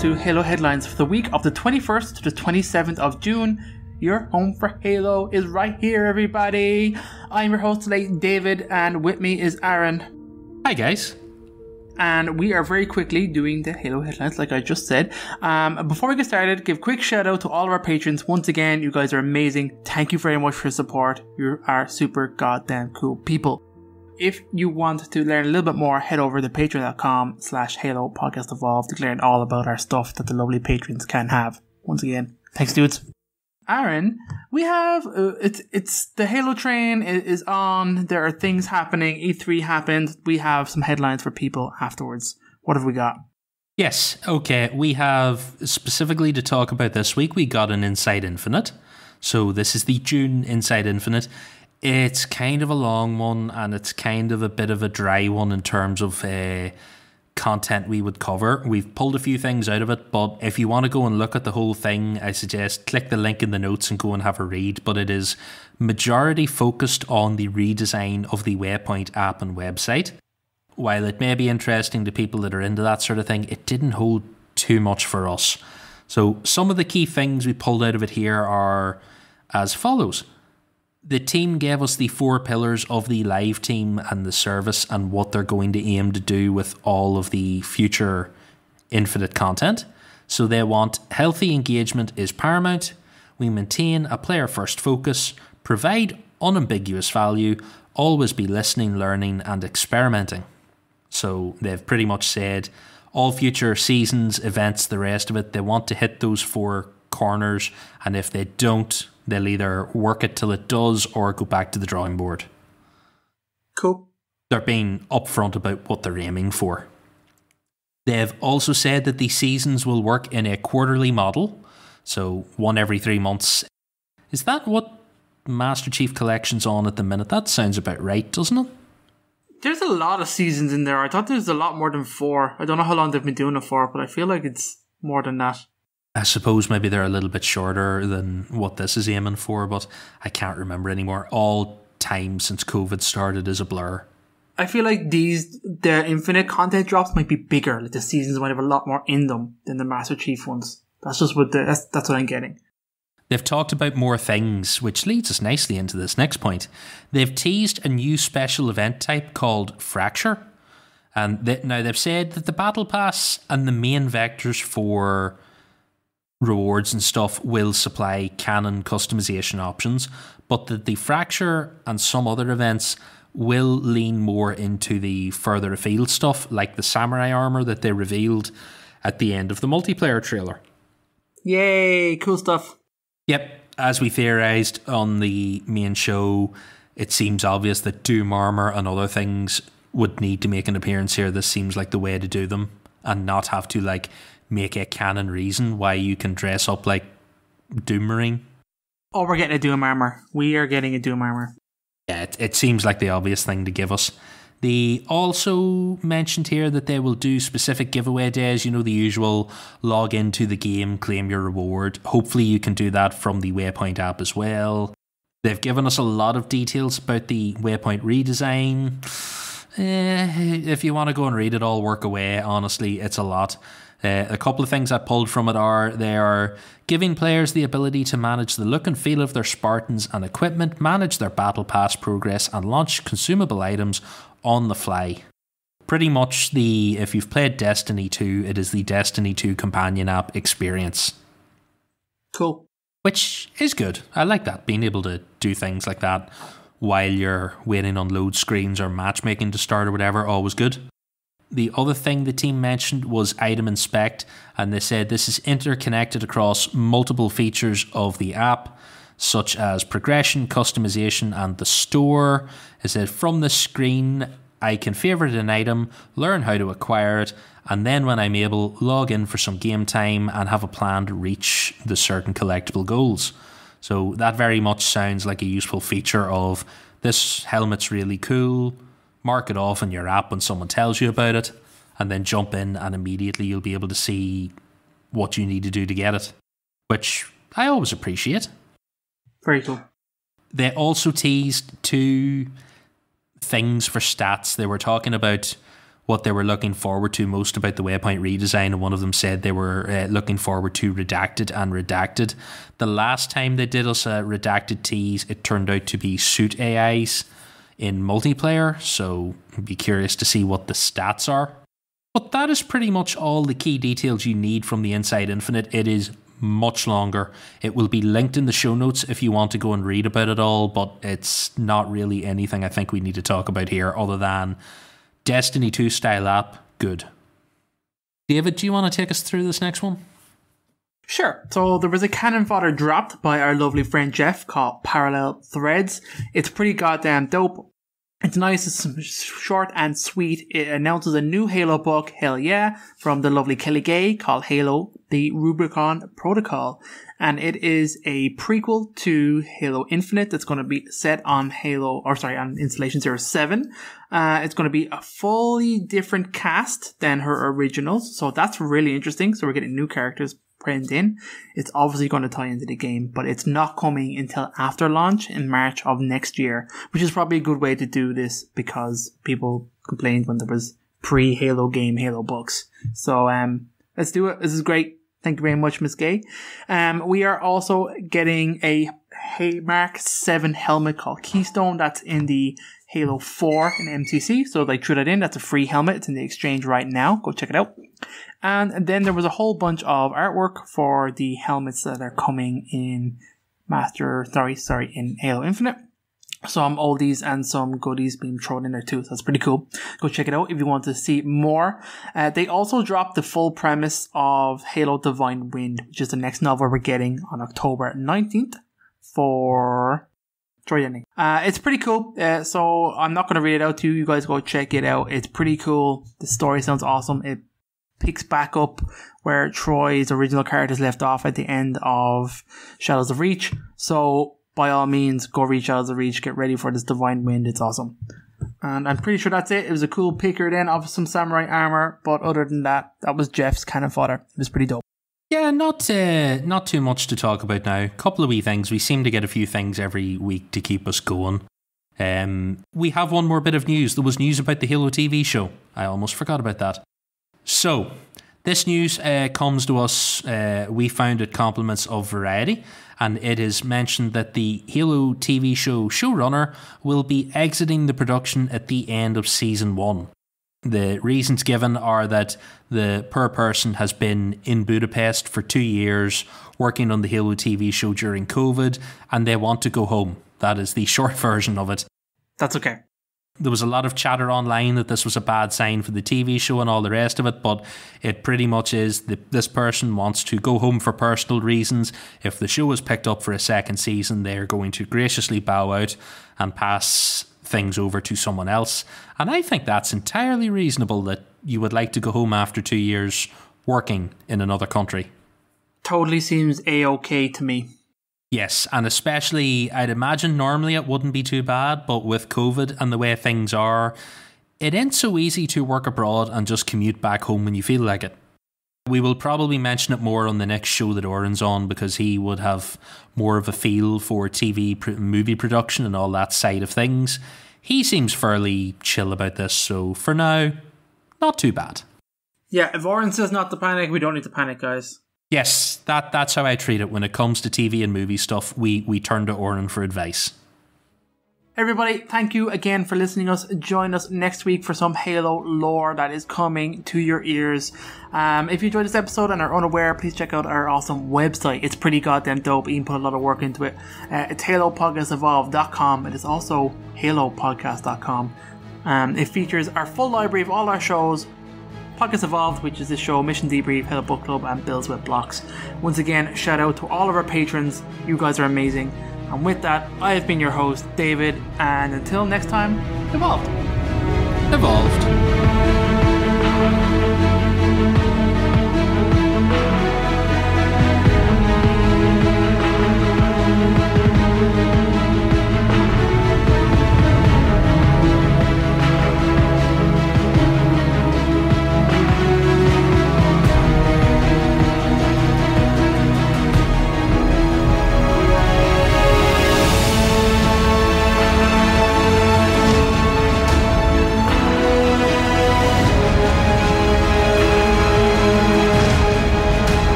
to Halo headlines for the week of the 21st to the 27th of June. Your home for Halo is right here, everybody. I'm your host today, David, and with me is Aaron. Hi, guys. And we are very quickly doing the Halo headlines, like I just said. Before we get started, give a quick shout out to all of our patrons. Once again, you guys are amazing. Thank you very much for your support. You are super goddamn cool people. If you want to learn a little bit more, head over to patreon.com/Halo Podcast Evolved to learn all about our stuff that the lovely patrons can have. Once again, thanks, dudes. Aaron, we have it's the Halo train is on. There are things happening. E3 happened. We have some headlines for people afterwards. What have we got? Yes, okay. We have specifically to talk about this week. We got an Inside Infinite. So this is the June Inside Infinite. It's kind of a long one, and it's kind of a bit of a dry one in terms of content we would cover. We've pulled a few things out of it, but if you want to go and look at the whole thing, I suggest click the link in the notes and go and have a read. But it is majority focused on the redesign of the Waypoint app and website. While it may be interesting to people that are into that sort of thing, it didn't hold too much for us. So some of the key things we pulled out of it here are as follows. The team gave us the 4 pillars of the live team and the service and what they're going to aim to do with all of the future Infinite content. So they want healthy engagement is paramount. We maintain a player-first focus, provide unambiguous value, always be listening, learning and experimenting. So they've pretty much said all future seasons, events, the rest of it, they want to hit those 4 corners, and if they don't, they'll either work it till it does or go back to the drawing board. Cool. They're being upfront about what they're aiming for. They've also said that the seasons will work in a quarterly model, so 1 every 3 months. Is that what Master Chief Collection's on at the minute? That sounds about right, doesn't it? There's a lot of seasons in there. I thought there's a lot more than 4. I don't know how long they've been doing it for, but I feel like it's more than that. I suppose maybe they're a little bit shorter than what this is aiming for, but I can't remember anymore. All time since COVID started is a blur. I feel like the Infinite content drops might be bigger. Like the seasons might have a lot more in them than the Master Chief ones. That's just that's what I'm getting. They've talked about more things, which leads us nicely into this next point. They've teased a new special event type called Fracture. And now they've said that the Battle Pass and the main vectors for rewards and stuff will supply canon customization options, but that the Fracture and some other events will lean more into the further afield stuff, like the samurai armor that they revealed at the end of the multiplayer trailer. Yay, cool stuff. Yep, as we theorized on the main show, it seems obvious that Doom armor and other things would need to make an appearance here. This seems like the way to do them and not have to make a canon reason why you can dress up like Doom Marine. Oh, we're getting a Doom armor. We are getting a Doom armor. Yeah, it seems like the obvious thing to give us. They also mentioned here that they will do specific giveaway days, the usual log into the game, claim your reward. Hopefully you can do that from the Waypoint app as well. They've given us a lot of details about the Waypoint redesign. If you want to go and read it all, work away. Honestly, it's a lot. A couple of things I pulled from it they are giving players the ability to manage the look and feel of their Spartans and equipment, manage their battle pass progress, and launch consumable items on the fly. Pretty much if you've played Destiny 2, it is the Destiny 2 companion app experience. Cool. Which is good. I like that, being able to do things like that while you're waiting on load screens or matchmaking to start or whatever, always good. The other thing the team mentioned was Item Inspect, and they said this is interconnected across multiple features of the app, such as progression, customization, and the store. It said from the screen, I can favorite an item, learn how to acquire it, and then when I'm able, log in for some game time and have a plan to reach the certain collectible goals. So that very much sounds like a useful feature of this helmet's really cool. Mark it off in your app when someone tells you about it, and then jump in and immediately you'll be able to see what you need to do to get it, which I always appreciate. Very cool. They also teased 2 things for stats. They were talking about what they were looking forward to most about the Waypoint redesign, and one of them said they were looking forward to Redacted and Redacted. The last time they did us a Redacted tease, it turned out to be suit AIs in multiplayer, so I'd be curious to see what the stats are. But that is pretty much all the key details you need from the Inside Infinite. It is much longer. It will be linked in the show notes if you want to go and read about it all, but it's not really anything I think we need to talk about here other than Destiny 2 style app, good. David, do you want to take us through this next one? Sure. So there was a cannon fodder dropped by our lovely friend Jeff called Parallel Threads. It's pretty goddamn dope. It's nice, it's short and sweet. It announces a new Halo book, hell yeah, from the lovely Kelly Gay called Halo, the Rubicon Protocol. And it is a prequel to Halo Infinite that's going to be set on on Installation 07. It's going to be a fully different cast than her originals. So that's really interesting. So we're getting new characters printed in. It's obviously going to tie into the game, but it's not coming until after launch in March of next year, which is probably a good way to do this because people complained when there was pre-Halo game Halo books. So let's do it. This is great. Thank you very much, Miss Gay. We are also getting a Mark 7 helmet called Keystone. That's in the Halo 4 in MTC. So they threw that in. That's a free helmet. It's in the exchange right now. Go check it out. And then there was a whole bunch of artwork for the helmets that are coming in in Halo Infinite. Some oldies and some goodies being thrown in there too. So that's pretty cool. Go check it out if you want to see more. They also dropped the full premise of Halo Divine Wind, which is the next novel we're getting on October 19th for Troy Denning. It's pretty cool. So I'm not going to read it out to you. You guys go check it out. It's pretty cool. The story sounds awesome. It picks back up where Troy's original characters left off at the end of Shadows of Reach. So by all means, go read Shadows of Reach. Get ready for this Divine Wind. It's awesome. And I'm pretty sure that's it. It was a cool picker then of some samurai armor. But other than that, that was Jeff's cannon fodder. It was pretty dope. Yeah, not too much to talk about now. Couple of wee things. We seem to get a few things every week to keep us going. We have one more bit of news. There was news about the Halo TV show. I almost forgot about that. So, this news comes to us, we found it compliments of Variety, and it is mentioned that the Halo TV show showrunner will be exiting the production at the end of Season 1. The reasons given are that the per person has been in Budapest for 2 years, working on the Halo TV show during COVID, and they want to go home. That is the short version of it. That's okay. There was a lot of chatter online that this was a bad sign for the TV show and all the rest of it, but it pretty much is that this person wants to go home for personal reasons. If the show is picked up for a second season, they're going to graciously bow out and pass things over to someone else. And I think that's entirely reasonable that you would like to go home after 2 years working in another country. Totally seems A-okay to me. Yes, and especially, I'd imagine normally it wouldn't be too bad, but with COVID and the way things are, it ain't so easy to work abroad and just commute back home when you feel like it. We will probably mention it more on the next show that Oren's on because he would have more of a feel for movie production and all that side of things. He seems fairly chill about this, so for now, not too bad. Yeah, if Oren says not to panic, we don't need to panic, guys. Yes, that's how I treat it. When it comes to TV and movie stuff, we turn to Oren for advice. Everybody, thank you again for listening to us. Join us next week for some Halo lore that is coming to your ears. If you enjoyed this episode and are unaware, please check out our awesome website. It's pretty goddamn dope. Ian put a lot of work into it. It's halopodcastevolve.com. It is also halopodcast.com. It features our full library of all our shows, Podcast Evolved, which is this show, Mission Debrief, Halo Book Club, and Bills with Blocks. Once again, shout out to all of our patrons. You guys are amazing. And with that, I have been your host, David, and until next time, Evolved. Evolved.